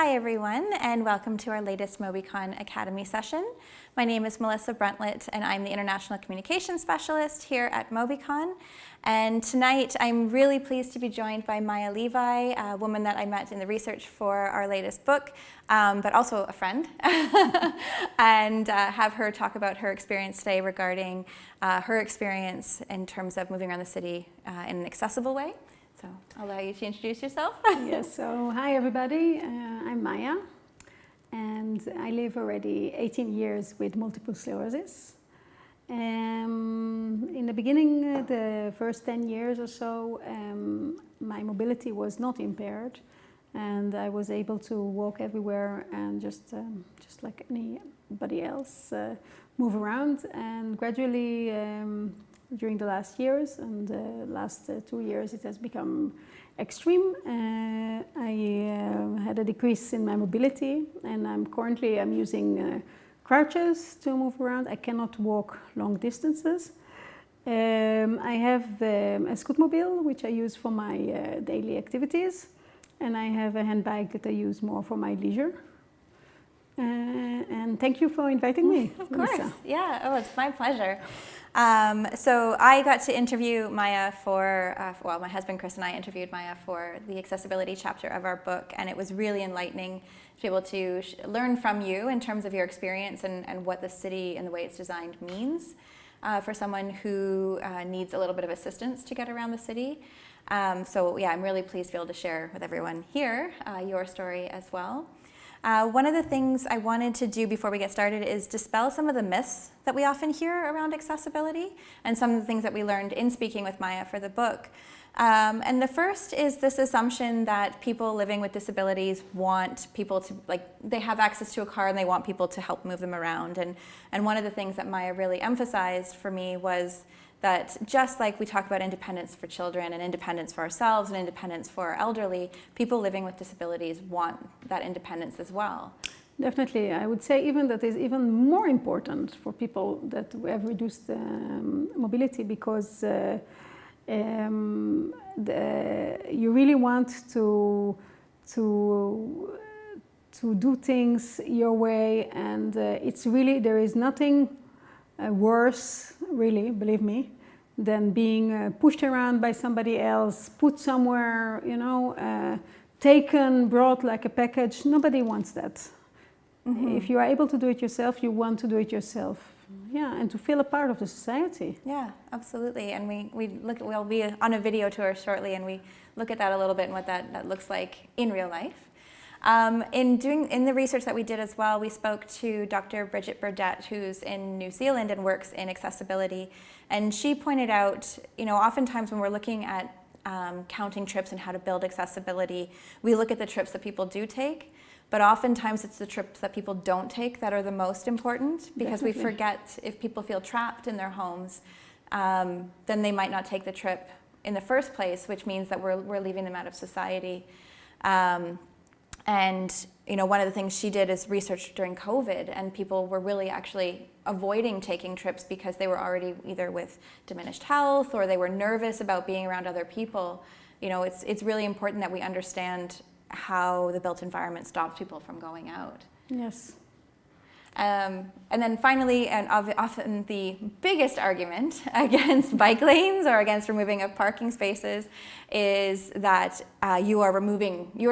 Hi everyone, and welcome to our latest Mobycon Academy session. My name is Melissa Bruntlett, and I'm the International Communications Specialist here at Mobycon. And tonight, I'm really pleased to be joined by Maya Levi, a woman that I met in the research for our latest book, but also a friend, and have her talk about her experience today regarding her experience in terms of moving around the city in an accessible way. So I'll allow you to introduce yourself. Yes, so hi everybody, I'm Maya, and I live already 18 years with multiple sclerosis. In the beginning, the first 10 years or so, my mobility was not impaired, and I was able to walk everywhere and just like anybody else, move around. And gradually, during the last years and the last 2 years, it has become extreme. I had a decrease in my mobility, and I'm currently using crutches to move around. I cannot walk long distances. I have a scootmobile, which I use for my daily activities, and I have a handbag that I use more for my leisure. And thank you for inviting me. Of course, Lisa. Yeah, oh, it's my pleasure. So I got to interview Maya for, well, my husband Chris and I interviewed Maya for the accessibility chapter of our book, and it was really enlightening to be able to learn from you in terms of your experience and what the city and the way it's designed means for someone who needs a little bit of assistance to get around the city. So yeah, I'm really pleased to be able to share with everyone here your story as well. One of the things I wanted to do before we get started is dispel some of the myths that we often hear around accessibility and some of the things that we learned in speaking with Maya for the book. And the first is this assumption that people living with disabilities want people to, they have access to a car and they want people to help move them around. And one of the things that Maya really emphasized for me was that just like we talk about independence for children and independence for ourselves and independence for our elderly, people living with disabilities want that independence as well. Definitely. I would say even that is even more important for people that have reduced mobility, because you really want to do things your way, and it's really, there is nothing worse, really, believe me, than being pushed around by somebody else, put somewhere, you know, taken, brought like a package. Nobody wants that. Mm-hmm. If you are able to do it yourself, you want to do it yourself. Yeah, and to feel a part of the society. Yeah, absolutely. And we'll be on a video tour shortly, and we look at that a little bit and what that looks like in real life. In the research that we did as well, we spoke to Dr. Bridget Burdett, who's in New Zealand and works in accessibility, and she pointed out, you know, oftentimes when we're looking at counting trips and how to build accessibility, we look at the trips that people do take, but oftentimes it's the trips that people don't take that are the most important, because Definitely. We forget if people feel trapped in their homes, then they might not take the trip in the first place, which means that we're leaving them out of society. And you know, one of the things she did is research during COVID, and people were really actually avoiding taking trips because they were already either with diminished health or they were nervous about being around other people. You know, it's really important that we understand how the built environment stops people from going out. Yes. And then finally, and often the biggest argument against bike lanes or against removing of parking spaces is that you are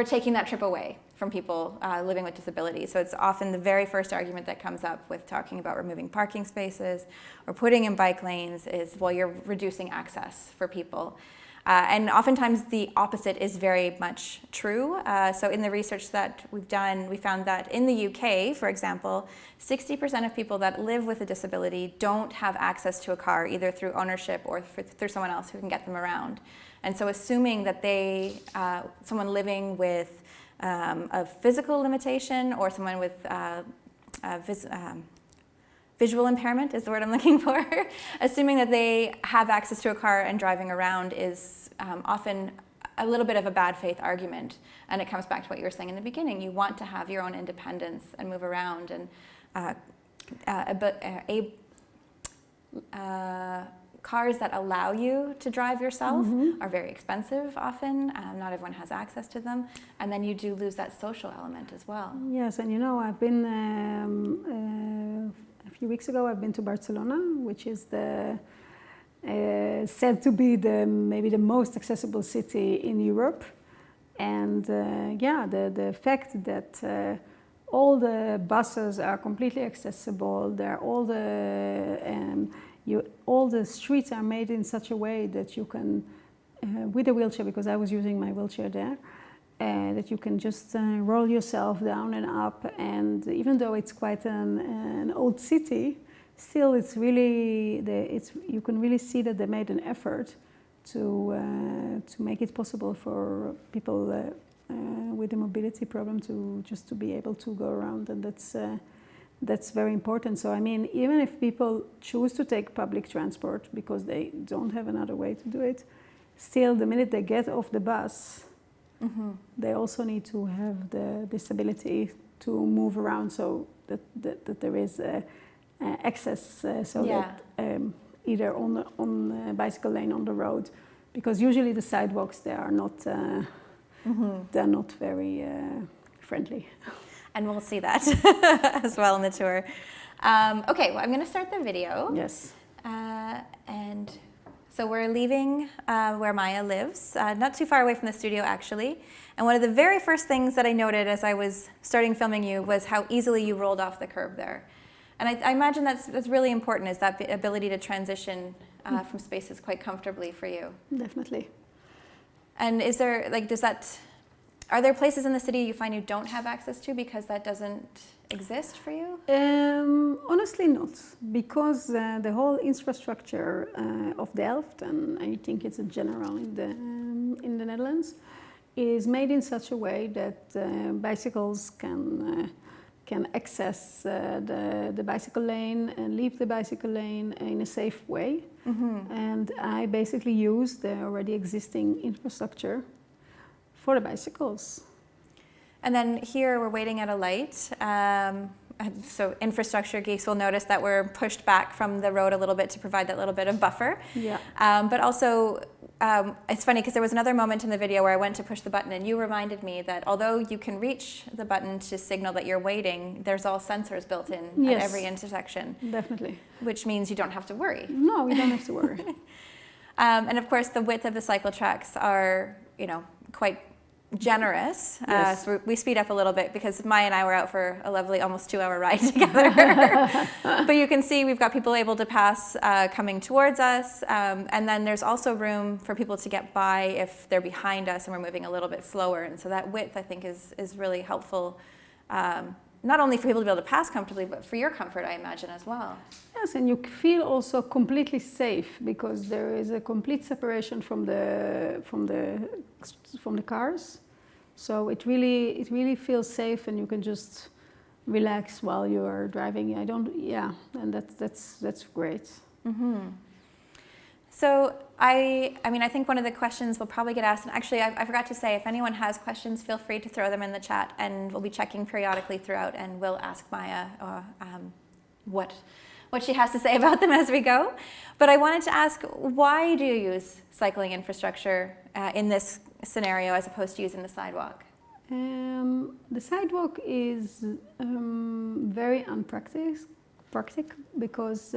taking that trip away from people living with disabilities. So it's often the very first argument that comes up with talking about removing parking spaces or putting in bike lanes is, well, you're reducing access for people. And oftentimes the opposite is very much true. So in the research that we've done, we found that in the UK, for example, 60% of people that live with a disability don't have access to a car, either through ownership or through someone else who can get them around. And so assuming that someone living with a physical limitation or someone with visual impairment is the word I'm looking for, assuming that they have access to a car and driving around is often a little bit of a bad faith argument. And it comes back to what you were saying in the beginning. You want to have your own independence and move around, and cars that allow you to drive yourself are very expensive often. Not everyone has access to them. And then you do lose that social element as well. Yes, and I've been, a few weeks ago, I've been to Barcelona, which is said to be maybe the most accessible city in Europe. And the fact that all the buses are completely accessible, all the streets are made in such a way that you can, with a wheelchair, because I was using my wheelchair there, that you can just roll yourself down and up. And even though it's quite an old city, still it's really, you can really see that they made an effort to make it possible for people with a mobility problem to be able to go around, and that's very important. So I mean, even if people choose to take public transport because they don't have another way to do it, still the minute they get off the bus, they also need to have the disability to move around, so that there is access, that either on a bicycle lane on the road, because usually the sidewalks they are not they're not very friendly. And we'll see that as well in the tour. Okay, well, I'm going to start the video. Yes. And so we're leaving where Maya lives, not too far away from the studio, actually. And one of the very first things that I noted as I was starting filming you was how easily you rolled off the curb there. And I imagine that's really important, is that ability to transition from spaces quite comfortably for you. Definitely. And is there, are there places in the city you find you don't have access to because that doesn't exist for you? Honestly not, because the whole infrastructure of Delft, and I think it's in general in the Netherlands, is made in such a way that bicycles can access the bicycle lane and leave the bicycle lane in a safe way. And I basically use the already existing infrastructure for the bicycles. And then here we're waiting at a light. So infrastructure geeks will notice that we're pushed back from the road a little bit to provide that little bit of buffer. Yeah. But also, it's funny because there was another moment in the video where I went to push the button and you reminded me that although you can reach the button to signal that you're waiting, there's all sensors built in at every intersection. Definitely. Which means you don't have to worry. No, you don't have to worry. And of course, the width of the cycle tracks are, quite generous. Yes. So we speed up a little bit because Maya and I were out for a lovely almost 2-hour ride together. But you can see we've got people able to pass coming towards us. And then there's also room for people to get by if they're behind us and we're moving a little bit slower. And so that width, I think, is really helpful, not only for people to be able to pass comfortably, but for your comfort, I imagine, as well. Yes, and you feel also completely safe because there is a complete separation from the cars. So it really feels safe, and you can just relax while you are driving. And that's great. So I think one of the questions we'll probably get asked, and actually I forgot to say, if anyone has questions, feel free to throw them in the chat, and we'll be checking periodically throughout, and we'll ask Maya what she has to say about them as we go. But I wanted to ask, why do you use cycling infrastructure in this scenario as opposed to using the sidewalk? The sidewalk is very unpractical because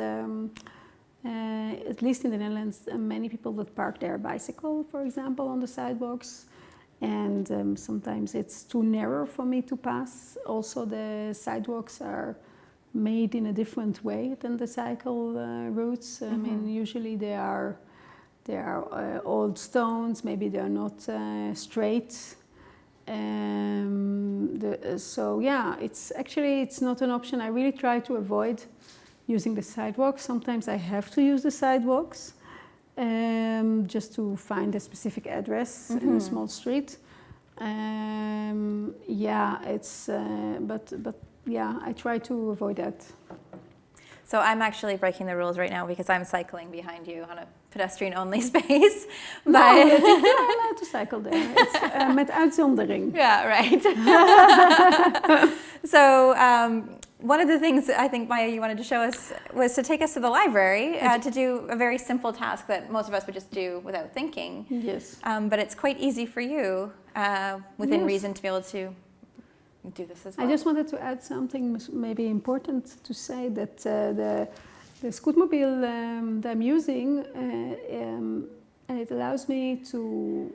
at least in the Netherlands, many people that park their bicycle, for example, on the sidewalks, and sometimes it's too narrow for me to pass. Also, the sidewalks are made in a different way than the cycle routes. I mean, usually they are old stones. Maybe they are not straight. It's not an option. I really try to avoid using the sidewalks. Sometimes I have to use the sidewalks just to find a specific address in a small street. I try to avoid that. So I'm actually breaking the rules right now because I'm cycling behind you on a pedestrian-only space. But you're allowed to cycle there. It's met uitzondering. Yeah, right. So one of the things I think, Maya, you wanted to show us was to take us to the library to do a very simple task that most of us would just do without thinking. Yes. But it's quite easy for you, within Yes. reason, to be able to do this as well. I just wanted to add something maybe important to say that the scootmobile that I'm using, it allows me to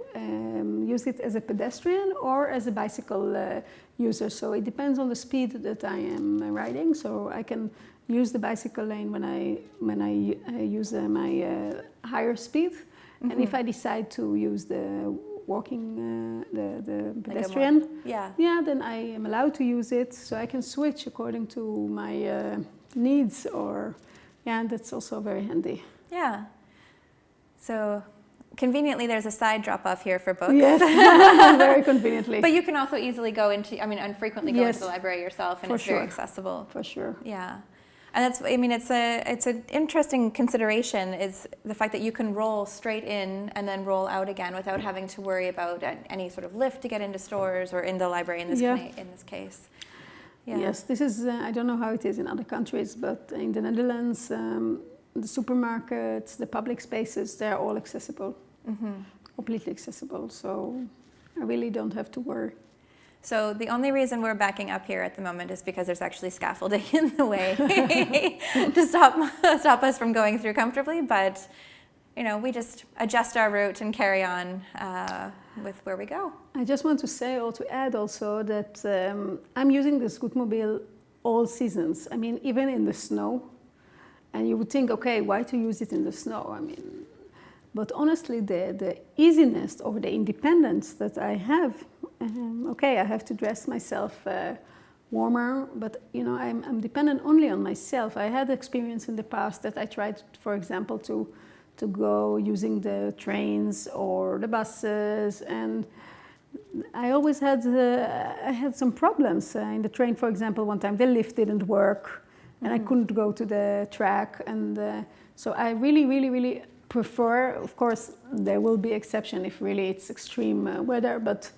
use it as a pedestrian or as a bicycle user. So it depends on the speed that I am riding. So I can use the bicycle lane when I use my higher speed, and if I decide to use the walking, the pedestrian, then I am allowed to use it. So I can switch according to my needs, and that's also very handy. Yeah. So conveniently, there's a side drop-off here for books. Yes, very conveniently. But you can also easily go into, and frequently go into the library yourself, and it's very accessible. For sure. Yeah. And that's, it's an interesting consideration, is the fact that you can roll straight in and then roll out again without having to worry about any sort of lift to get into stores or in the library in this case. Yeah. Yes, this is, I don't know how it is in other countries, but in the Netherlands, the supermarkets, the public spaces, they're all accessible, completely accessible. So I really don't have to worry. So the only reason we're backing up here at the moment is because there's actually scaffolding in the way to stop us from going through comfortably. But we just adjust our route and carry on with where we go. I just want to say, or to add also, that I'm using the scootmobile all seasons. I mean, even in the snow. And you would think, okay, why to use it in the snow? But honestly, the easiness or the independence that I have, I have to dress myself warmer, but I'm dependent only on myself. I had experience in the past that I tried, for example, to go using the trains or the buses, and I always had some problems in the train. For example, one time the lift didn't work, and I couldn't go to the track, and so I really, really, really prefer. Of course, there will be exception if really it's extreme weather, but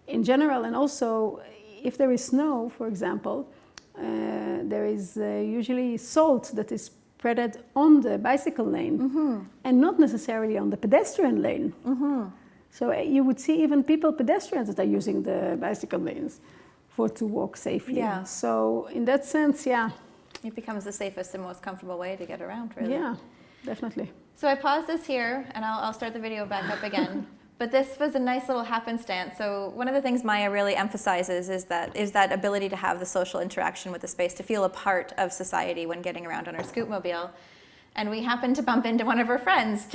in general, and also if there is snow, for example, there is usually salt that is spread on the bicycle lane and not necessarily on the pedestrian lane. So you would see even pedestrians that are using the bicycle lanes to walk safely. Yeah. So in that sense, it becomes the safest and most comfortable way to get around, really. Yeah, definitely. So I paused this here, and I'll start the video back up again. But this was a nice little happenstance. So one of the things Maya really emphasizes is that ability to have the social interaction with the space, to feel a part of society when getting around on our scootmobile. And we happened to bump into one of her friends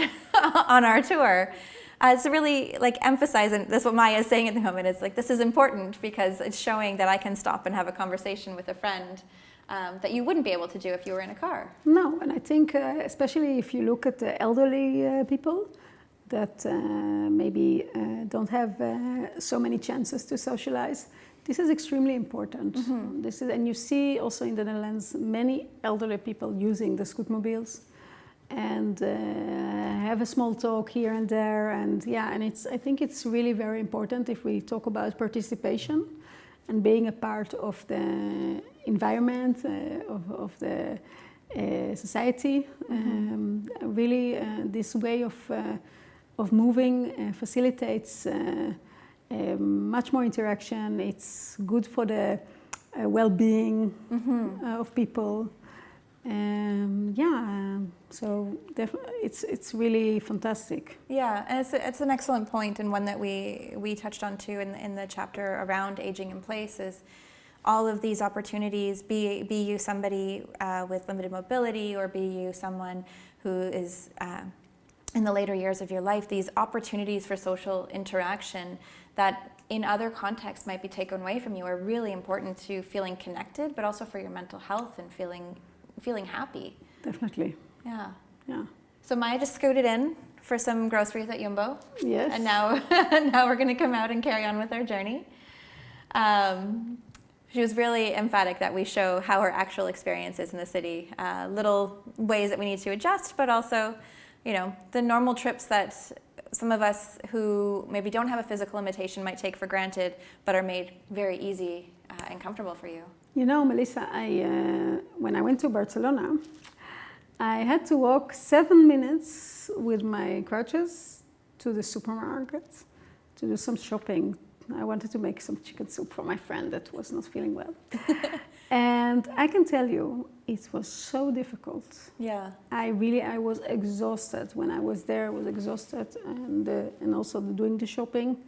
on our tour. To really emphasize, and that's what Maya is saying at the moment, is this is important because it's showing that I can stop and have a conversation with a friend that you wouldn't be able to do if you were in a car. No, and I think especially if you look at the elderly people that maybe don't have so many chances to socialize, this is extremely important. And you see also in the Netherlands many elderly people using the scootmobiles and have a small talk here and there, and I think it's really very important if we talk about participation and being a part of the environment, of the society. Really, this way of moving facilitates much more interaction. It's good for the well-being of people. So it's really fantastic. Yeah, and it's an excellent point, and one that we touched on too in the chapter around aging in place, is all of these opportunities, be you somebody with limited mobility, or be you someone who is in the later years of your life, these opportunities for social interaction that in other contexts might be taken away from you are really important to feeling connected, but also for your mental health and feeling happy. Definitely. Yeah. So Maya just scooted in for some groceries at Jumbo. Yes. And now we're going to come out and carry on with our journey. She was really emphatic that we show how her actual experience is in the city, little ways that we need to adjust, but also, the normal trips that some of us who maybe don't have a physical limitation might take for granted, but are made very easy and comfortable for you. You know, Melissa, when I went to Barcelona, I had to walk 7 minutes with my crutches to the supermarket to do some shopping. I wanted to make some chicken soup for my friend that was not feeling well. And I can tell you, it was so difficult. Yeah. I was exhausted. When I was there, I was exhausted. And also doing the shopping,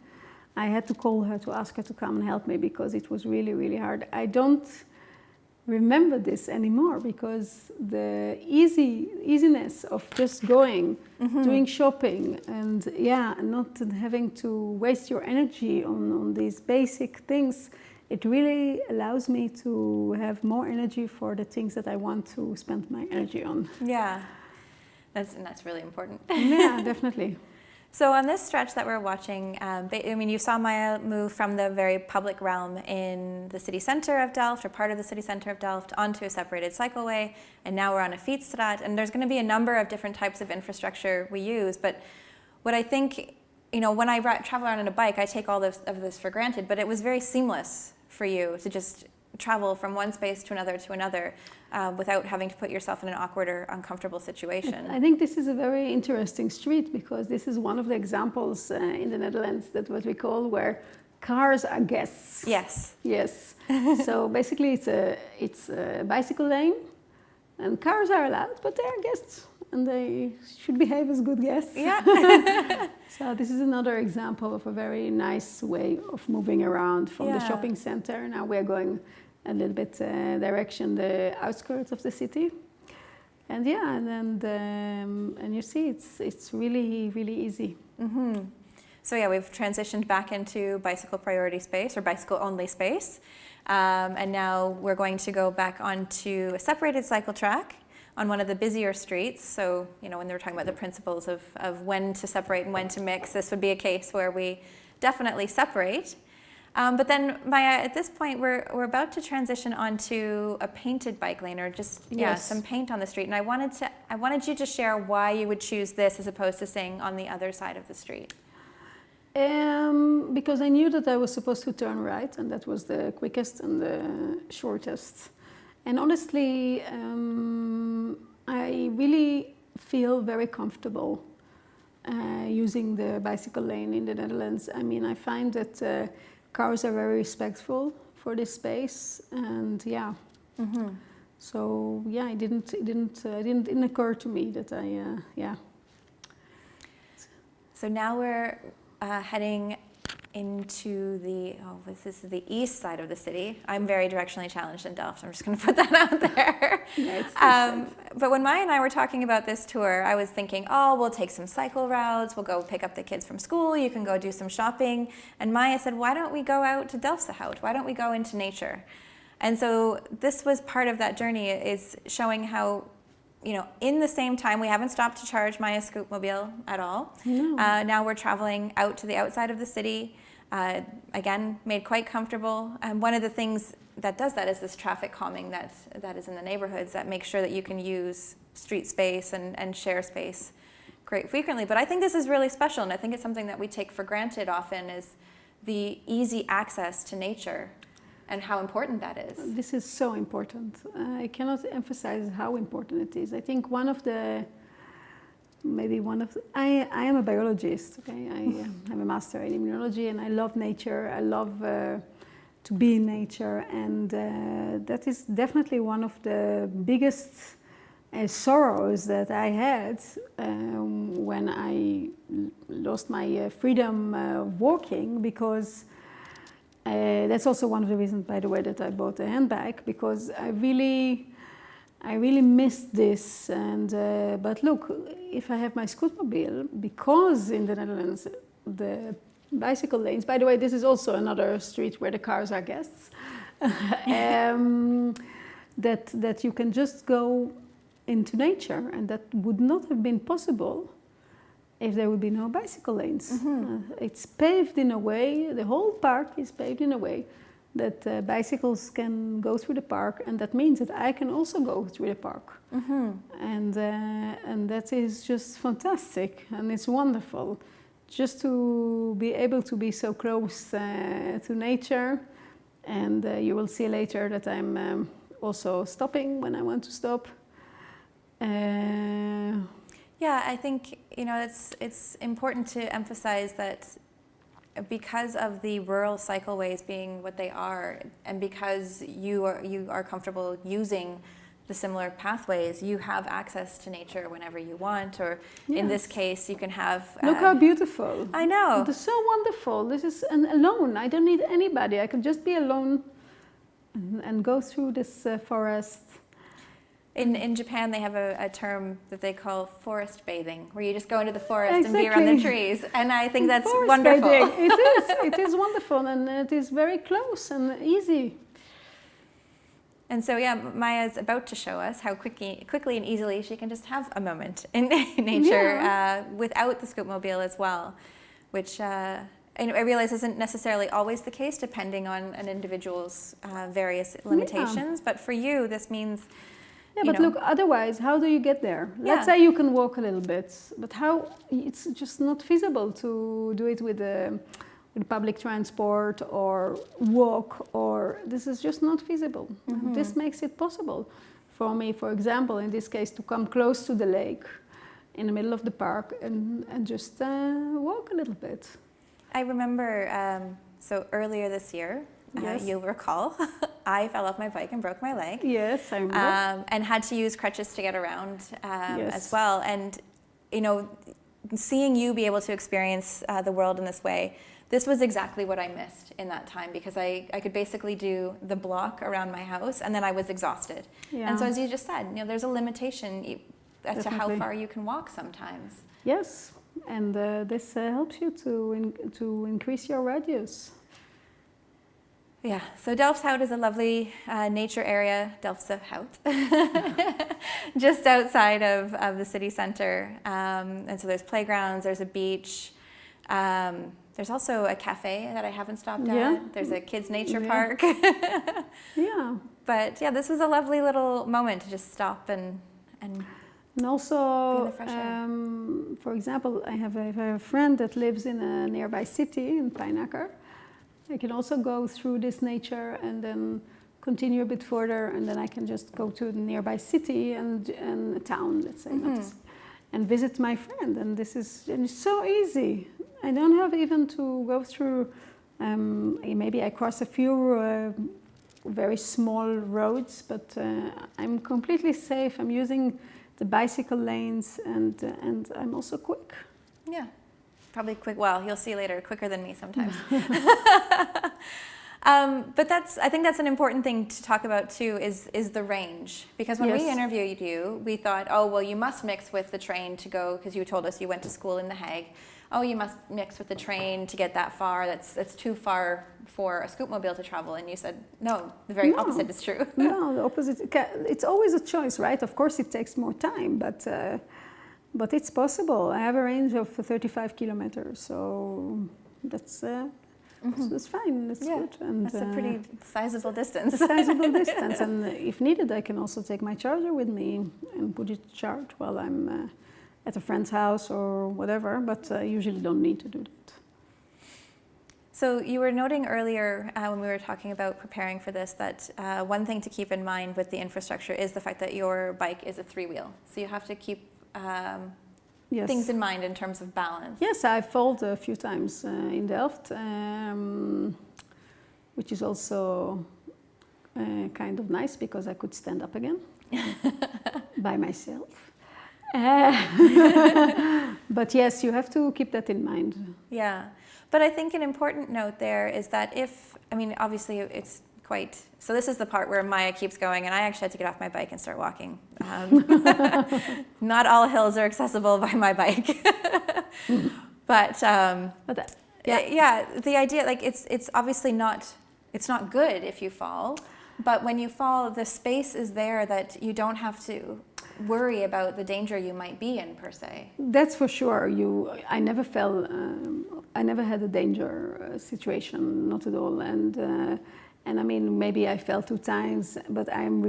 I had to call her to ask her to come and help me because it was really, really hard. I don't remember this anymore because the easiness of just going, doing shopping, and not having to waste your energy on these basic things, it really allows me to have more energy for the things that I want to spend my energy on. Yeah, that's really important. Yeah, definitely. So on this stretch that we're watching, I mean, you saw Maya move from the very public realm in the city center of Delft, or part of the city center of Delft, onto a separated cycleway, and now we're on a Fietsstraat, and there's going to be a number of different types of infrastructure we use, but what I think, you know, when I travel around on a bike, I take all of this for granted, but it was very seamless for you to just travel from one space to another without having to put yourself in an awkward or uncomfortable situation. I think this is a very interesting street because this is one of the examples in the Netherlands that what we call where cars are guests. Yes. Yes. So basically it's a bicycle lane and cars are allowed, but they are guests and they should behave as good guests. Yeah. So this is another example of a very nice way of moving around from the shopping center. Now we're going a little bit direction the outskirts of the city, and and you see it's really, really easy. So yeah, we've transitioned back into bicycle priority space or bicycle only space, and now we're going to go back onto a separated cycle track on one of the busier streets. So, you know, when they were talking about the principles of when to separate and when to mix, this would be a case where we definitely separate. But then, Maya, at this point, we're about to transition onto a painted bike lane, or just some paint on the street. And I wanted you to share why you would choose this as opposed to staying on the other side of the street. Because I knew that I was supposed to turn right, and that was the quickest and the shortest. And honestly, I really feel very comfortable using the bicycle lane in the Netherlands. I mean, I find that cars are very respectful for this space, and so it didn't occur to me that So now we're heading into this is the east side of the city. I'm very directionally challenged in Delft. I'm just going to put that out there. But when Maya and I were talking about this tour, I was thinking, we'll take some cycle routes. We'll go pick up the kids from school. You can go do some shopping. And Maya said, why don't we go out to Delftsehout? Why don't we go into nature? And so this was part of that journey, is showing how, you know, in the same time, we haven't stopped to charge Maya's scootmobile at all. No. Now we're traveling out to the outside of the city, again, made quite comfortable. And one of the things that does that is this traffic calming that is in the neighborhoods that makes sure that you can use street space and share space quite frequently. But I think this is really special, and I think it's something that we take for granted often, is the easy access to nature and how important that is. This is so important. I cannot emphasize how important it is. I think I am a biologist, okay? I have a master in immunology, and I love nature. I love to be in nature, and that is definitely one of the biggest sorrows that I had when I lost my freedom of walking, because that's also one of the reasons, by the way, that I bought a handbag, because I really missed this. And but look, if I have my scootmobile, because in the Netherlands the bicycle lanes, by the way, this is also another street where the cars are guests, that you can just go into nature, and that would not have been possible if there would be no bicycle lanes. It's paved in a way, the whole park is paved in a way that bicycles can go through the park, and that means that I can also go through the park. And that is just fantastic, and it's wonderful. Just to be able to be so close to nature And you will see later that I'm also stopping when I want to stop. Yeah, I think, you know, it's important to emphasize that because of the rural cycleways being what they are, and because you are comfortable using the similar pathways, you have access to nature whenever you want, or in this case, you can have... Look how beautiful. I know. It's so wonderful. This is alone. I don't need anybody. I can just be alone and go through this forest. In Japan, they have a term that they call forest bathing, where you just go into the forest and be around the trees. And I think that's forest wonderful. Bathing. It is wonderful, and it is very close and easy. And so, yeah, Maya's about to show us how quickly and easily she can just have a moment in nature without the scootmobile as well, which I realize isn't necessarily always the case, depending on an individual's various limitations. But for you, this means... Yeah, but look, otherwise, how do you get there? Let's say you can walk a little bit, but how? It's just not feasible to do it with public transport or walk, or this is just not feasible. This makes it possible for me, for example, in this case, to come close to the lake in the middle of the park and just walk a little bit. I remember, so earlier this year, you'll recall, I fell off my bike and broke my leg. Yes, I remember. And had to use crutches to get around as well. And, you know, seeing you be able to experience the world in this way, this was exactly what I missed in that time, because I could basically do the block around my house and then I was exhausted. Yeah. And so as you just said, you know, there's a limitation as to how far you can walk sometimes. Yes, and this helps you to increase your radius. Yeah, so Delft is a lovely nature area, Delft-Hout, just outside of the city center. And so there's playgrounds, there's a beach. There's also a cafe that I haven't stopped at. There's a kids' nature park. But yeah, this was a lovely little moment to just stop and also, for example, I have a friend that lives in a nearby city in Pijnacker. I can also go through this nature and then continue a bit further, and then I can just go to the nearby city and a town, let's say, and visit my friend. And it's so easy. I don't have even to go through, maybe I cross a few very small roads, but I'm completely safe. I'm using the bicycle lanes, and I'm also quick. Yeah. Probably quick. Well, you'll see later, quicker than me sometimes. But I think that's an important thing to talk about too, is the range. Because when we interviewed you, we thought, oh, well, you must mix with the train to go, because you told us you went to school in The Hague. Oh, you must mix with the train to get that far. That's too far for a scootmobile to travel. And you said, no, the very opposite is true. No, the opposite. It's always a choice, right? Of course, it takes more time, but it's possible. I have a range of 35 kilometers, so that's fine. That's good. And that's a pretty sizable distance. A sizable distance, and if needed, I can also take my charger with me and put it to charge while I'm at a friend's house or whatever. But I usually don't need to do that. So you were noting earlier when we were talking about preparing for this that one thing to keep in mind with the infrastructure is the fact that your bike is a three-wheel. So you have to keep things in mind in terms of balance. Yes, I fell a few times in Delft, which is also kind of nice because I could stand up again by myself. But yes, you have to keep that in mind. Yeah, but I think an important note there is that obviously it's quite, so this is the part where Maya keeps going, and I actually had to get off my bike and start walking. Not all hills are accessible by my bike. But the idea, like it's obviously it's not good if you fall, but when you fall, the space is there that you don't have to worry about the danger you might be in, per se. That's for sure. I never fell, I never had a danger situation, not at all. And I mean, maybe I fell 2 times, but I'm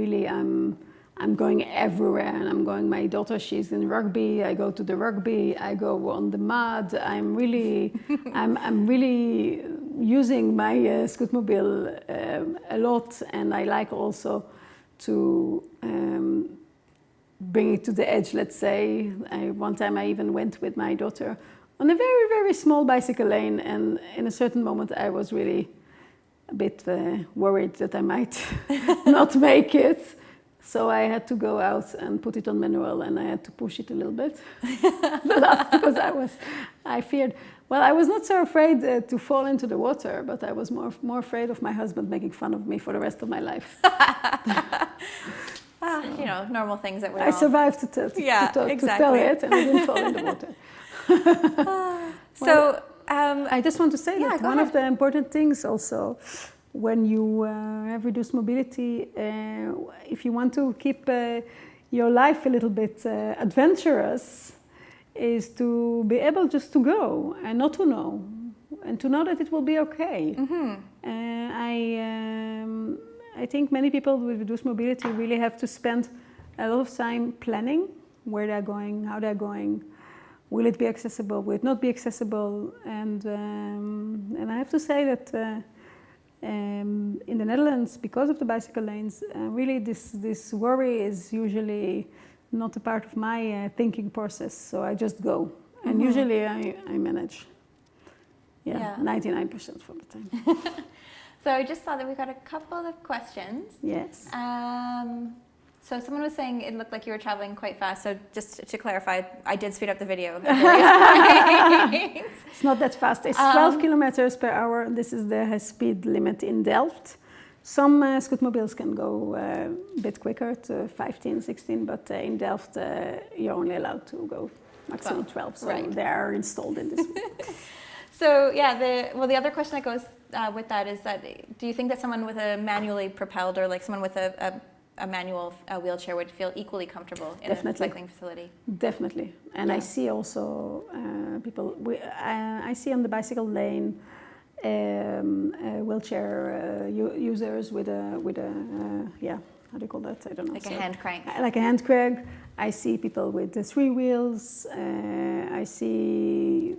going everywhere, and I'm going. My daughter, she's in rugby. I go to the rugby. I go on the mud. I'm really using my scootmobile a lot, and I like also to bring it to the edge, let's say. One time I even went with my daughter on a very, very small bicycle lane, and in a certain moment I was really a bit worried that I might not make it. So I had to go out and put it on manual, and I had to push it a little bit because I feared. Well, I was not so afraid to fall into the water, but I was more afraid of my husband making fun of me for the rest of my life. You know, normal things that we I survived to tell it, and I didn't fall in the water. I just want to say that one of the important things also, when you have reduced mobility, if you want to keep your life a little bit adventurous, is to be able just to go and not to know, and to know that it will be okay. Mm-hmm. I think many people with reduced mobility really have to spend a lot of time planning where they're going, how they're going, will it be accessible, will it not be accessible, and I have to say that in the Netherlands, because of the bicycle lanes, really this worry is usually not a part of my thinking process, so I just go. Mm-hmm. And usually I manage. 99% of the time. So I just saw that we got a couple of questions. Yes. So someone was saying it looked like you were traveling quite fast. So just to clarify, I did speed up the video. It's not that fast. It's 12 kilometers per hour. This is the speed limit in Delft. Some scootmobiles can go a bit quicker to 15, 16, but in Delft you're only allowed to go maximum 12. So they are installed in this. So the other question that goes with that is that, do you think that someone with a manually propelled, or like someone with a manual wheelchair would feel equally comfortable in a cycling facility? Definitely. And I see also people, I see on the bicycle lane wheelchair users with a how do you call that? I don't know. Like a hand crank. Like a hand crank. I see people with the 3 wheels. I see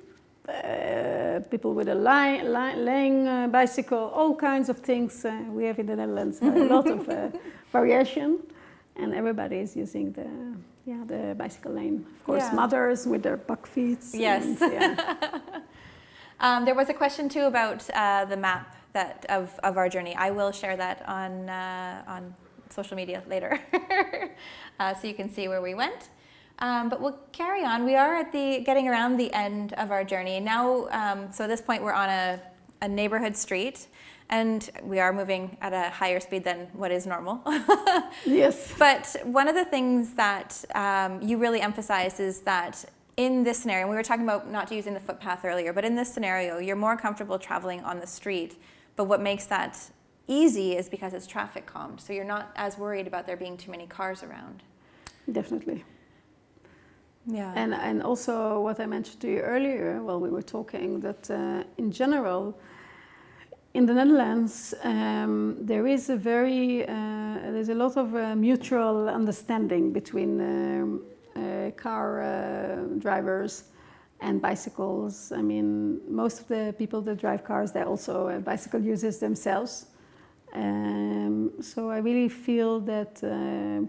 people with a laying bicycle, all kinds of things we have in the Netherlands. A lot of variation, and everybody is using the bicycle lane. Of course, mothers with their buck feet. Yes. And, there was a question too about the map of our journey. I will share that on social media later, so you can see where we went. But we'll carry on. We are getting around the end of our journey now. So at this point, we're on a neighborhood street, and we are moving at a higher speed than what is normal. Yes. But one of the things that you really emphasized is that in this scenario, we were talking about not using the footpath earlier, but in this scenario, you're more comfortable traveling on the street. But what makes that easy is because it's traffic calmed. So you're not as worried about there being too many cars around. Definitely. Yeah. And also what I mentioned to you earlier while we were talking, that in general, in the Netherlands, there's a lot of mutual understanding between car drivers and bicycles. I mean, most of the people that drive cars, they're also bicycle users themselves. So I really feel that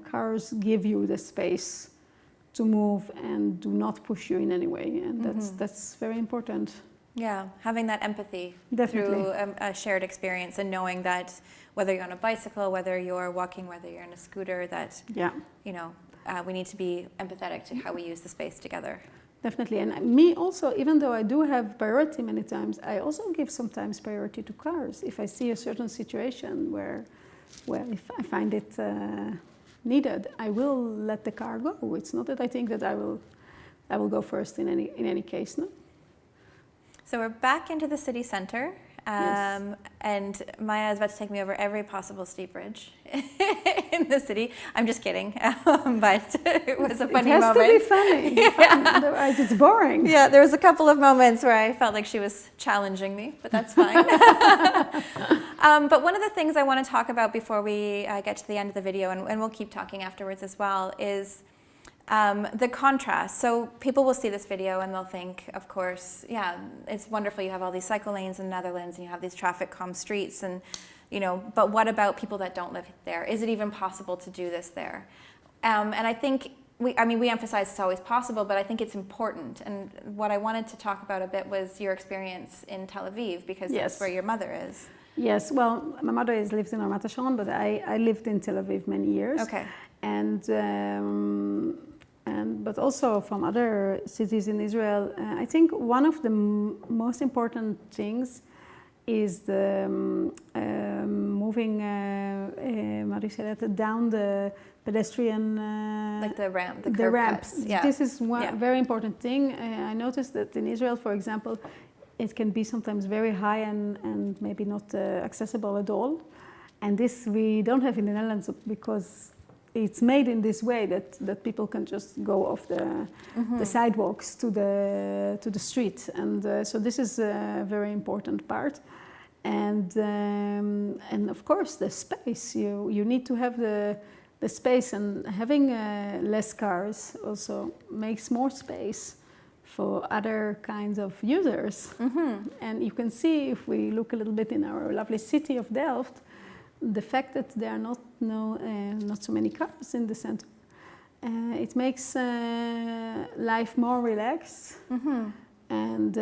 cars give you the space to move and do not push you in any way, and that's very important. Yeah, having that empathy Definitely. through a shared experience, and knowing that whether you're on a bicycle, whether you're walking, whether you're in a scooter, that we need to be empathetic to how we use the space together. Definitely, and me also, even though I do have priority many times, I also give sometimes priority to cars. If I see a certain situation where if I find it needed, I will let the car go. It's not that I think that I will go first in any case, no? So we're back into the city center, Yes. and Maya is about to take me over every possible steep bridge in the city. I'm just kidding, but it was a funny moment. It has to be funny, otherwise it's boring. Yeah, there was a couple of moments where I felt like she was challenging me, but that's fine. But one of the things I want to talk about before we get to the end of the video, and we'll keep talking afterwards as well, is The contrast. So people will see this video and they'll think, of course, yeah, it's wonderful. You have all these cycle lanes in the Netherlands and you have these traffic calm streets, and but what about people that don't live there? Is it even possible to do this there? And I think we emphasize it's always possible, but I think it's important. And what I wanted to talk about a bit was your experience in Tel Aviv, because that's where your mother is. Yes, well, my mother lives in Ramat HaSharon, but I lived in Tel Aviv many years. Okay. But also from other cities in Israel, I think one of the most important things is the moving, how do you say that, down the pedestrian... like the ramp, the curb ramps. Cuts. Yeah. This is one very important thing. I noticed that in Israel, for example, it can be sometimes very high and maybe not accessible at all. And this we don't have in the Netherlands because it's made in this way that people can just go off the sidewalks to the street. And so this is a very important part. And of course the space, you need to have the space, and having less cars also makes more space for other kinds of users. And you can see, if we look a little bit in our lovely city of Delft, the fact that there are not so many cars in the center, it makes life more relaxed. And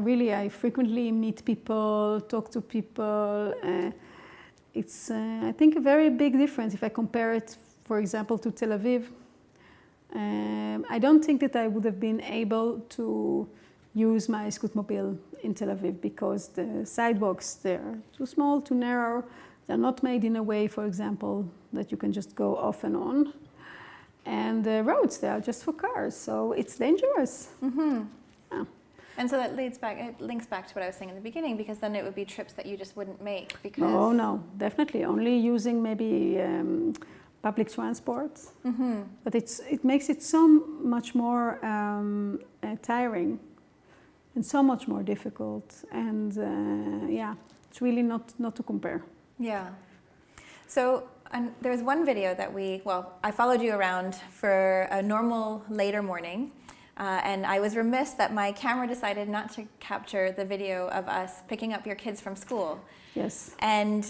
really, I frequently meet people, talk to people. It's I think a very big difference if I compare it, for example, to Tel Aviv. I don't think that I would have been able to use my scootmobile in Tel Aviv because the sidewalks there are too small, too narrow. They're not made in a way, for example, that you can just go off and on. And the roads, they are just for cars, so it's dangerous. Yeah. And so that links back to what I was saying in the beginning, because then it would be trips that you just wouldn't make because... Oh, no, definitely. Only using maybe public transport. But it makes it so much more tiring and so much more difficult. And it's really not to compare. Yeah. So there was one video that I followed you around for a normal later morning. And I was remiss that my camera decided not to capture the video of us picking up your kids from school. Yes. And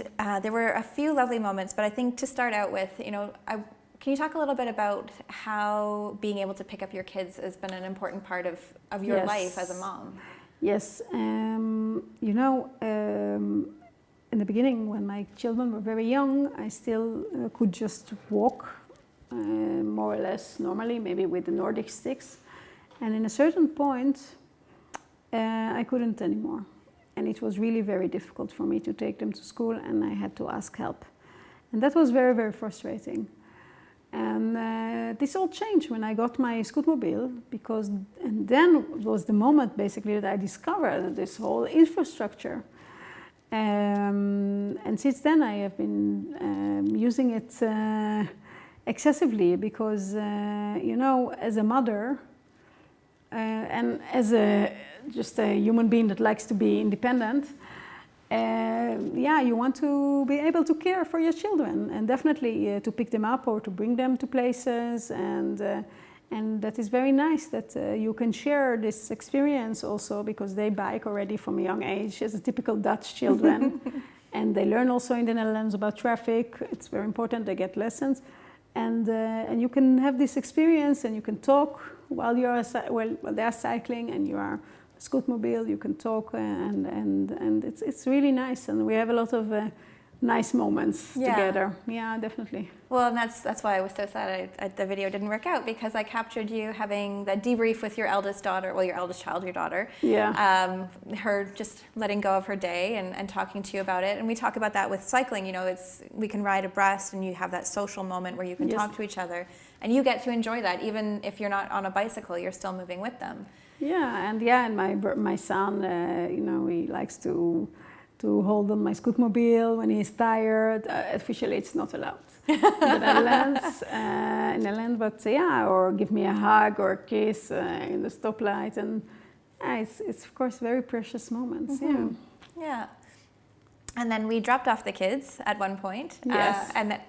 there were a few lovely moments, but I think to start out with, can you talk a little bit about how being able to pick up your kids has been an important part of your life as a mom? Yes. In the beginning, when my children were very young, I still could just walk more or less normally, maybe with the Nordic sticks. And in a certain point, I couldn't anymore. And it was really very difficult for me to take them to school, and I had to ask help. And that was very, very frustrating. And this all changed when I got my scootmobile, and then was the moment basically that I discovered this whole infrastructure. And since then I have been using it excessively because, as a mother, and as just a human being that likes to be independent, you want to be able to care for your children, and definitely to pick them up or to bring them to places, and that is very nice that you can share this experience also, because they bike already from a young age as a typical Dutch children, and they learn also in the Netherlands about traffic. It's very important, they get lessons. And you can have this experience, and you can talk while they are cycling, and you are a scootmobile. You can talk, and it's really nice. And we have a lot of nice moments together. Yeah, definitely. Well, and that's why I was so sad the video didn't work out, because I captured you having that debrief with your eldest daughter, your eldest child, your daughter. Yeah. Her just letting go of her day and talking to you about it. And we talk about that with cycling. We can ride abreast, and you have that social moment where you can talk to each other, and you get to enjoy that. Even if you're not on a bicycle, you're still moving with them. Yeah, and my son, he likes to hold on my scootmobile when he's tired. Officially, it's not allowed in the Netherlands, but or give me a hug or a kiss in the stoplight, and it's of course very precious moments. Yeah. And then we dropped off the kids at one point. Yes. And then,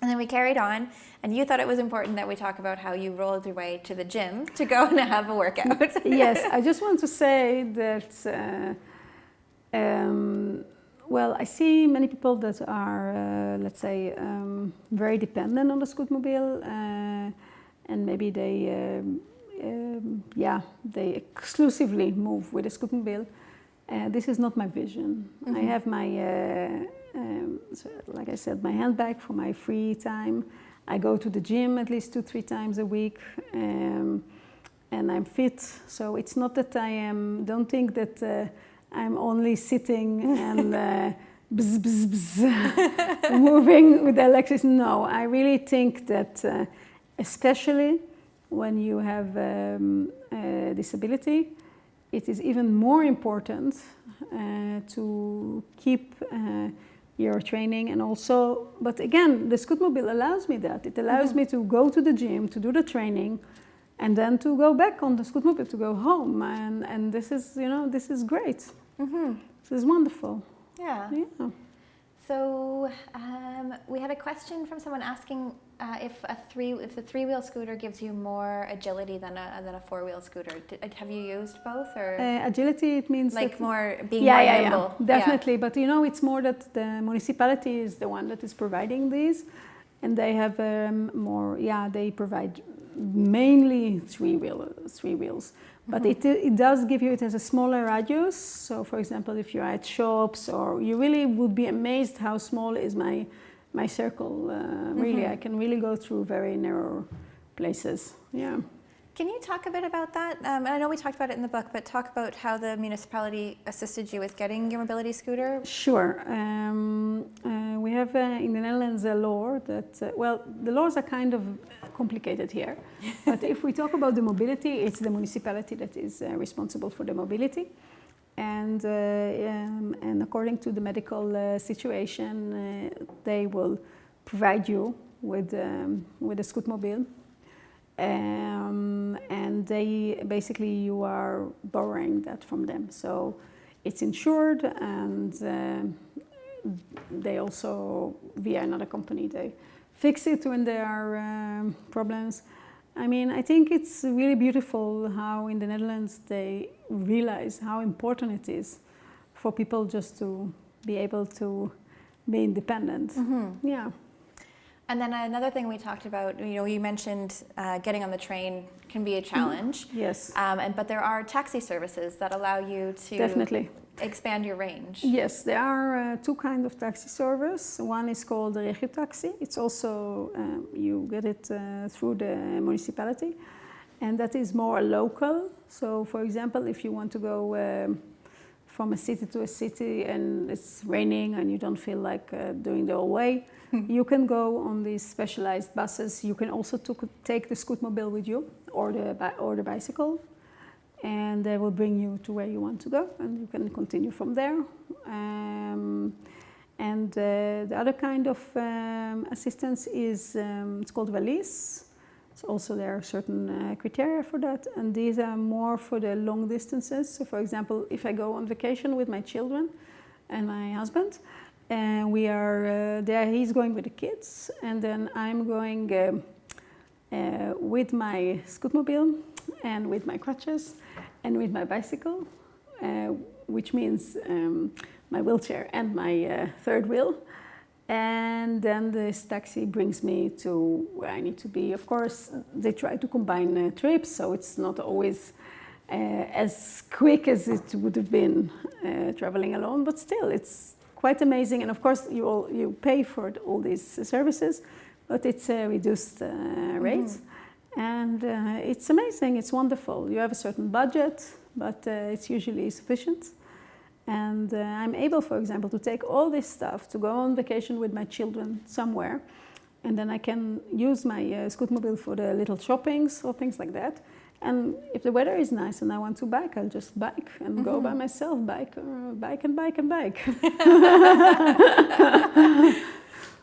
And then we carried on, and you thought it was important that we talk about how you rolled your way to the gym to go and have a workout. Yes, I just want to say that, well, I see many people that are, let's say, very dependent on the scootmobile, and maybe they, they exclusively move with a scootmobile. This is not my vision. I have my, so like I said, my handbag for my free time. I go to the gym at least 2-3 times a week, and I'm fit. So it's not that don't think that I'm only sitting and bzz, bzz, bzz, moving with the electrics. No, I really think that especially when you have a disability, it is even more important to keep your training, and also, but again, the scootmobile allows me that. It allows me to go to the gym, to do the training, and then to go back on the scootmobile, to go home. And this is, this is great. This is wonderful. Yeah. So we had a question from someone asking if the three-wheel scooter gives you more agility than a four-wheel scooter. Have you used both, or agility? It means like that more being more nimble. Yeah, definitely. Yeah. But it's more that the municipality is the one that is providing these, and they have more. Yeah, they provide mainly three wheels. But it does give you, it has a smaller radius. So for example, if you're at shops, or you really would be amazed how small is my circle. Really, I can really go through very narrow places. Yeah. Can you talk a bit about that? And I know we talked about it in the book, but talk about how the municipality assisted you with getting your mobility scooter. Sure. We have in the Netherlands a law that, well, the laws are kind of complicated here. But if we talk about the mobility, it's the municipality that is responsible for the mobility. And according to the medical situation, they will provide you with a scootmobile. And they basically, you are borrowing that from them. So it's insured, and they also, via another company, they fix it when there are problems. I mean, I think it's really beautiful how in the Netherlands they realize how important it is for people just to be able to be independent. Yeah. And then another thing we talked about, you mentioned getting on the train can be a challenge. Yes. But there are taxi services that allow you to definitely expand your range. Yes, there are two kinds of taxi service. One is called the regio taxi. It's also, you get it through the municipality, and that is more local. So for example, if you want to go from a city to a city and it's raining and you don't feel like doing the whole way, you can go on these specialized buses. You can also take the scootmobile with you, or the bicycle, and they will bring you to where you want to go, and you can continue from there. And the other kind of assistance is it's called valise. So also there are certain criteria for that, and these are more for the long distances. So for example, if I go on vacation with my children and my husband, and we are there, he's going with the kids, and then I'm going with my scootmobile and with my crutches and with my bicycle, which means my wheelchair and my third wheel. And then this taxi brings me to where I need to be. Of course, they try to combine trips, so it's not always as quick as it would have been traveling alone, but still it's quite amazing. And of course, you pay for all these services, but it's a reduced rate. And it's amazing, it's wonderful. You have a certain budget, but it's usually sufficient. And I'm able, for example, to take all this stuff to go on vacation with my children somewhere, and then I can use my scootmobile for the little shoppings or things like that. And if the weather is nice and I want to bike, I'll just bike and go by myself, bike.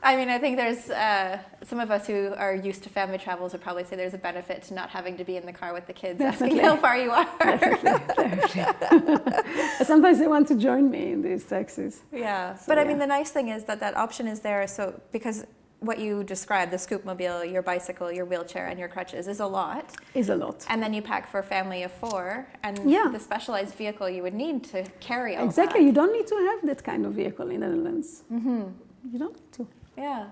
I mean, I think there's some of us who are used to family travels would probably say there's a benefit to not having to be in the car with the kids asking how far you are. Definitely. Sometimes they want to join me in these taxis. Yeah, so, but I mean, the nice thing is that option is there. So because what you described, the scootmobile, your bicycle, your wheelchair, and your crutches is a lot. Is a lot. And then you pack for a family of 4, and the specialized vehicle you would need to carry all exactly. that. You don't need to have that kind of vehicle in the Netherlands. You don't need to. Yeah.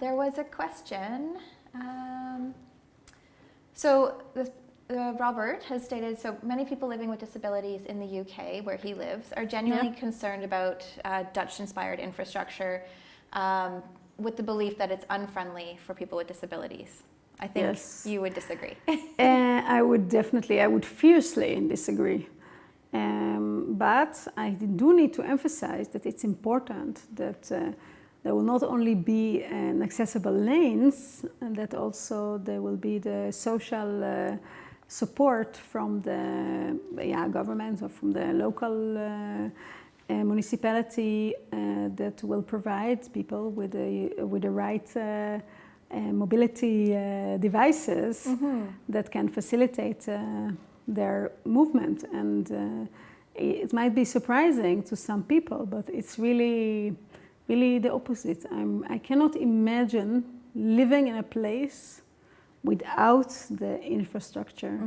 There was a question. So Robert has stated, so many people living with disabilities in the UK, where he lives, are genuinely concerned about Dutch-inspired infrastructure, with the belief that it's unfriendly for people with disabilities. I think you would disagree. I would fiercely disagree. But I do need to emphasize that it's important that there will not only be an accessible lanes, and that also there will be the social support from the government or from the local municipality that will provide people with the right mobility devices that can facilitate their movement. And it might be surprising to some people, but it's really the opposite. I cannot imagine living in a place without the infrastructure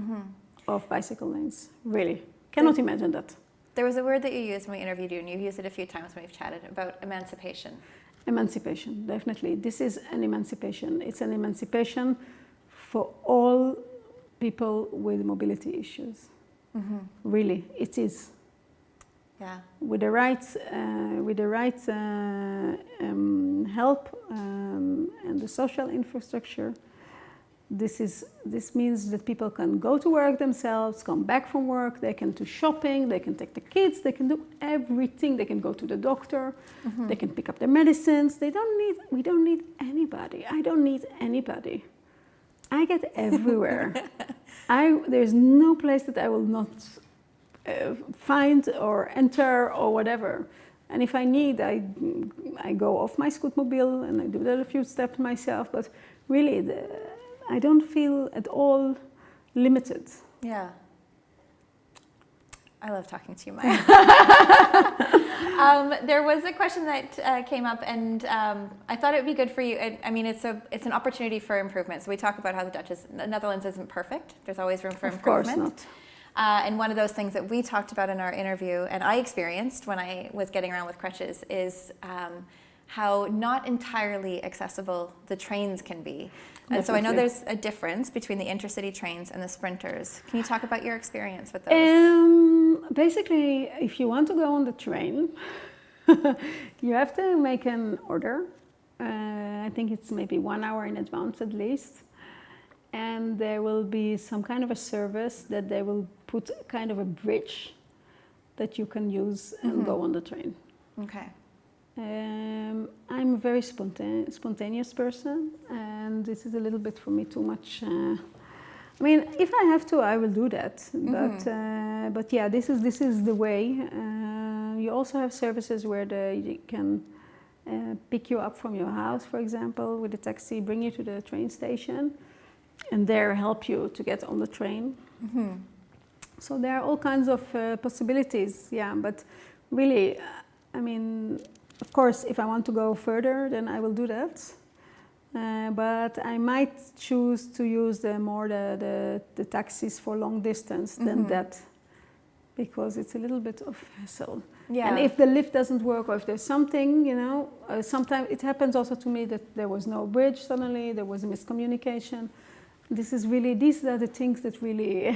of bicycle lanes. Really, cannot imagine that. There was a word that you used when we interviewed you, and you've used it a few times when we've chatted, about emancipation. Emancipation, definitely. This is an emancipation. It's an emancipation for all people with mobility issues. Really, it is. Yeah. With the right help and the social infrastructure, this means that people can go to work themselves, come back from work, they can do shopping, they can take the kids, they can do everything. They can go to the doctor, they can pick up their medicines. We don't need anybody. I don't need anybody. I get everywhere. There's no place that I will not find or enter or whatever. And if I need, I go off my scootmobile and I do that a few steps myself. But really, I don't feel at all limited. Yeah. I love talking to you, Maya. There was a question that came up, and I thought it would be good for you. I mean, it's an opportunity for improvement. So we talk about how the Netherlands isn't perfect. There's always room for improvement. Of course not. And one of those things that we talked about in our interview, and I experienced when I was getting around with crutches, is how not entirely accessible the trains can be. And so I know there's a difference between the intercity trains and the sprinters. Can you talk about your experience with those? Basically, if you want to go on the train, you have to make an order. I think it's maybe 1 hour in advance at least. And there will be some kind of a service that they will put kind of a bridge that you can use and go on the train. Okay. I'm a very spontaneous person, and this is a little bit for me too much. I mean, if I have to, I will do that. But yeah, this is the way. You also have services where you can pick you up from your house, for example, with a taxi, bring you to the train station, and there help you to get on the train. So there are all kinds of possibilities. Yeah, but really, I mean, of course, if I want to go further, then I will do that. But I might choose to use the taxis for long distance than that, because it's a little bit of hassle. Yeah. And if the lift doesn't work, or if there's something, sometimes it happens also to me that there was no bridge suddenly, there was a miscommunication. These are the things that really...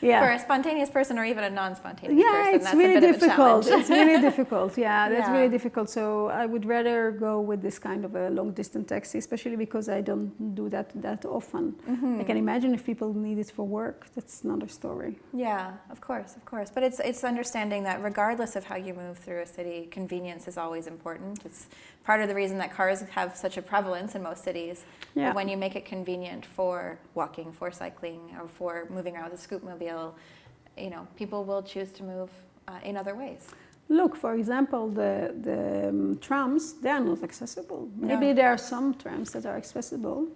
Yeah. For a spontaneous person or even a non-spontaneous person, it's that's really a bit difficult. of a challenge. It's really difficult. Yeah, that's really difficult. So I would rather go with this kind of a long-distance taxi, especially because I don't do that often. I can imagine if people need it for work, that's another story. Yeah, of course. But it's understanding that regardless of how you move through a city, convenience is always important. It's part of the reason that cars have such a prevalence in most cities. Yeah. But when you make it convenient for walking, for cycling, or for moving around with a scootmobile, people will choose to move in other ways. Look, for example, the trams, they are not accessible. Maybe there are some trams that are accessible,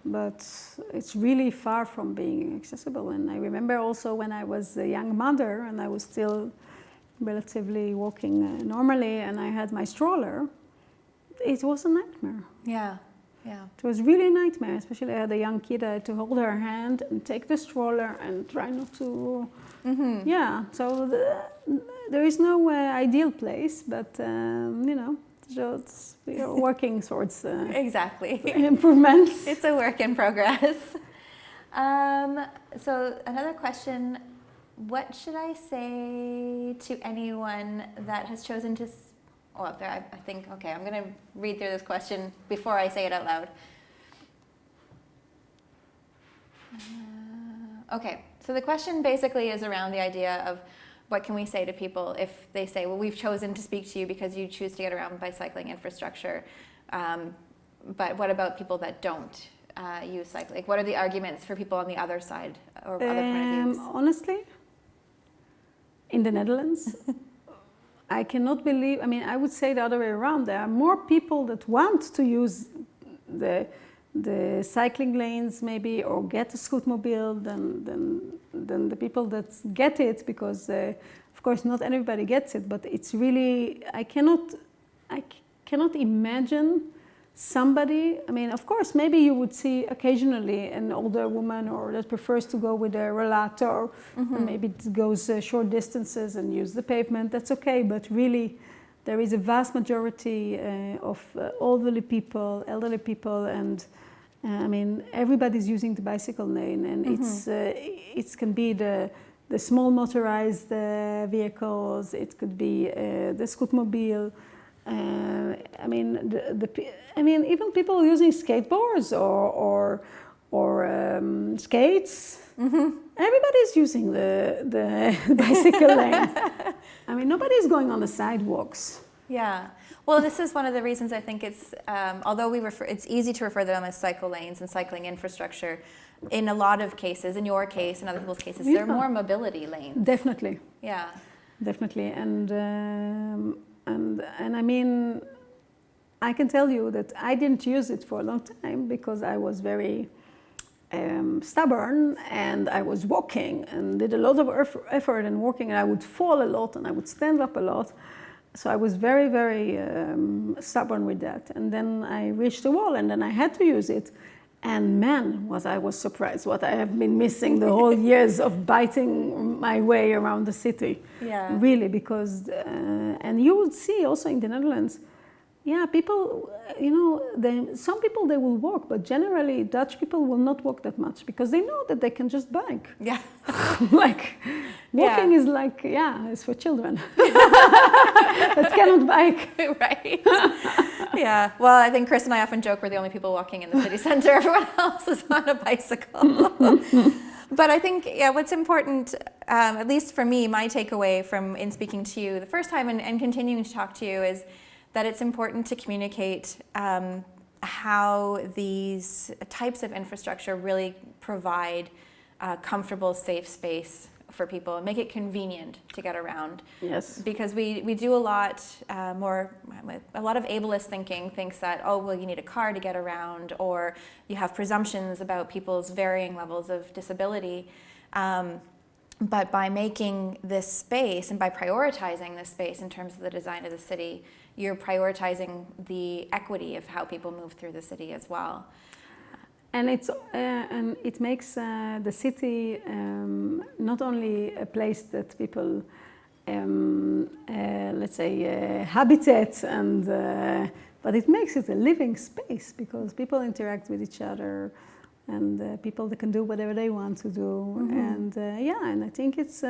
but it's really far from being accessible. And I remember also when I was a young mother and I was still relatively walking normally, and I had my stroller, it was a nightmare. Yeah, yeah. It was really a nightmare, especially I had a young kid. I had to hold her hand and take the stroller and try not to. Yeah, so there is no ideal place, but you know, so we are working towards Exactly. improvements. It's a work in progress. So another question, what should I say to anyone that has chosen to, I think, okay, I'm going to read through this question before I say it out loud. Okay, so the question basically is around the idea of what can we say to people if they say, well, we've chosen to speak to you because you choose to get around by cycling infrastructure, but what about people that don't use cycling? Like, what are the arguments for people on the other side or other point of views? Honestly, in the Netherlands, I cannot believe, I mean, I would say the other way around. There are more people that want to use the cycling lanes maybe or get a scootmobile than the people that get it, because of course not everybody gets it, but it's really, I cannot imagine somebody, I mean, of course, maybe you would see occasionally an older woman or that prefers to go with a rollator, and maybe it goes short distances and use the pavement, that's okay, but really there is a vast majority of elderly people, and I mean, everybody's using the bicycle lane, and it can be the small motorized vehicles, it could be the scootmobile. I mean, even people using skateboards or skates. Everybody's using the bicycle lane. I mean, nobody's going on the sidewalks. Yeah. Well, this is one of the reasons I think it's, although it's easy to refer to them as cycle lanes and cycling infrastructure, in a lot of cases, in your case, in other people's cases, they're more mobility lanes. Definitely. Yeah. Definitely. And I mean, I can tell you that I didn't use it for a long time because I was very stubborn, and I was walking and did a lot of effort and walking, and I would fall a lot and I would stand up a lot. So I was very, very stubborn with that. And then I reached the wall, and then I had to use it. And man, I was surprised what I have been missing the whole years of biting my way around the city. Yeah. Really, because, and you would see also in the Netherlands, yeah, people, you know, some people, they will walk, but generally Dutch people will not walk that much because they know that they can just bike. Yeah. Like, walking is like, it's for children that cannot bike. Right. Yeah. Well, I think Chris and I often joke we're the only people walking in the city center. Everyone else is on a bicycle. But I think, what's important, at least for me, my takeaway from in speaking to you the first time and continuing to talk to you is that it's important to communicate how these types of infrastructure really provide a comfortable, safe space for people and make it convenient to get around. Yes. Because we do a lot a lot of ableist thinking thinks that, oh, well, you need a car to get around, or you have presumptions about people's varying levels of disability. But by making this space and by prioritizing this space in terms of the design of the city, you're prioritizing the equity of how people move through the city as well. And it makes the city not only a place that people, let's say, habitat, but it makes it a living space because people interact with each other, and people that can do whatever they want to do, and and I think it's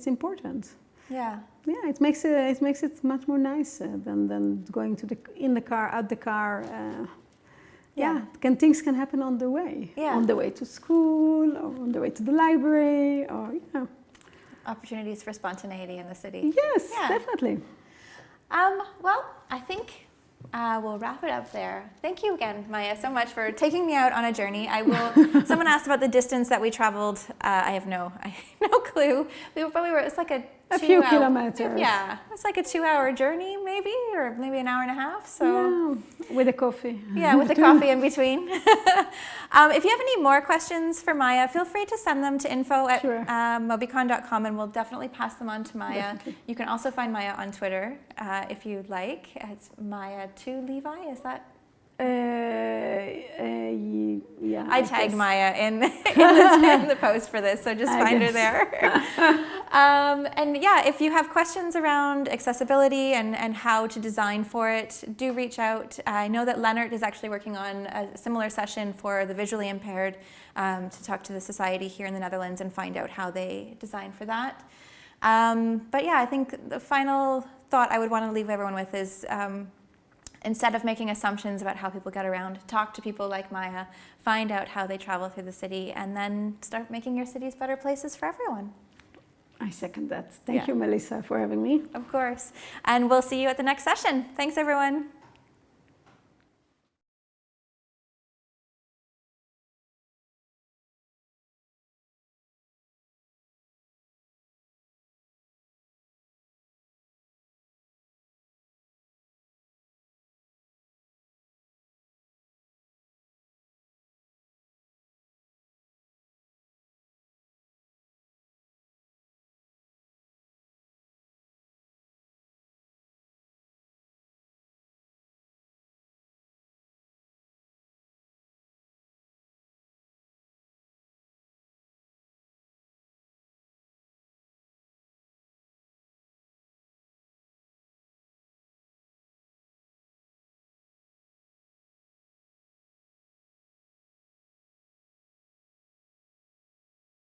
important. Yeah. Yeah, it makes it much more nicer than going to in the car, out the car. Things can happen on the way. Yeah. On the way to school, or on the way to the library, or Opportunities for spontaneity in the city. Yes, definitely. Well, I think we'll wrap it up there. Thank you again, Maya, so much for taking me out on a journey. Someone asked about the distance that we traveled. I have no clue. It's like a A few kilometers. Yeah, it's like a 2-hour journey, maybe, or maybe an hour and a half. So yeah, with a coffee. Yeah, with the coffee in between. If you have any more questions for Maya, feel free to send them to info@mobycon.com, and we'll definitely pass them on to Maya. Definitely. You can also find Maya on Twitter if you'd like. It's Maya2Levi. Is that? Yeah. I tagged Maya in the post for this, so just find her there. And yeah, if you have questions around accessibility and how to design for it, do reach out. I know that Leonard is actually working on a similar session for the visually impaired to talk to the society here in the Netherlands and find out how they design for that. But yeah, I think the final thought I would want to leave everyone with is instead of making assumptions about how people get around, talk to people like Maya, find out how they travel through the city, and then start making your cities better places for everyone. I second that. Thank you, Melissa, for having me. Of course. And we'll see you at the next session. Thanks, everyone.